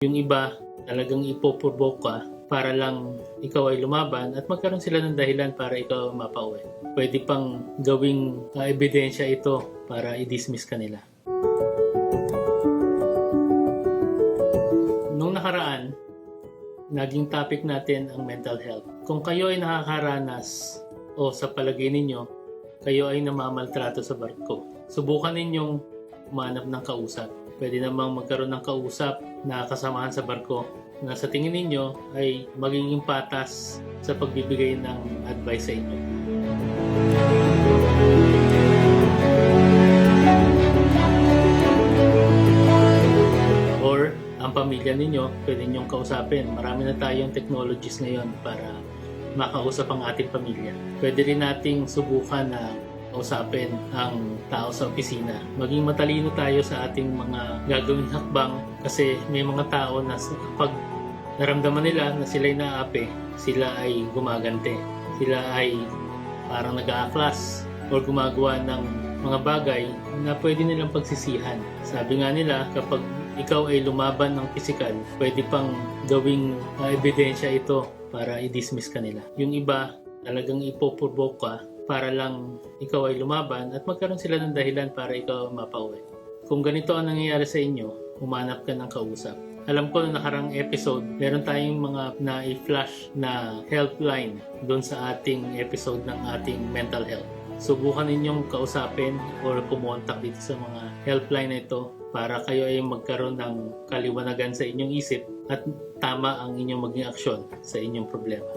Yung iba, talagang ipoprovoke ka para lang ikaw ay lumaban at magkaroon sila ng dahilan para ikaw mapauwi. Pwede pang gawing ebidensya ito para i-dismiss ka nila. Nung nakaraan, naging topic natin ang mental health. Kung kayo ay nakakaranas o sa palagay ninyo, kayo ay namamaltrato sa barko, subukan ninyong umanap ng kausap. Pwede namang magkaroon ng kausap na kasamahan sa barko na sa tingin ninyo ay magiging patas sa pagbibigay ng advice sa inyo. Or ang pamilya ninyo, pwede nyong kausapin. Marami na tayong technologies ngayon para makausap ang ating pamilya. Pwede rin nating subukan na kausapin ang tao sa opisina. Maging matalino tayo sa ating mga gagawing hakbang kasi may mga tao na kapag naramdaman nila na sila'y naapi, sila ay gumagante. Sila ay parang nag-aaklas o gumagawa ng mga bagay na pwede nilang pagsisihan. Sabi nga nila, kapag ikaw ay lumaban ng pisikal, pwede pang gawing ebidensya ito para i-dismiss ka nila. Yung iba, talagang ipoprovoke ka para lang ikaw ay lumaban at magkaroon sila ng dahilan para ikaw mapauwi. Kung ganito ang nangyayari sa inyo, humanap ka ng kausap. Alam ko na nakarang episode, meron tayong mga na-i-flash na helpline doon sa ating episode ng ating mental health. Subukan ninyong kausapin or kumontak dito sa mga helpline na ito para kayo ay magkaroon ng kaliwanagan sa inyong isip at tama ang inyong maging aksyon sa inyong problema.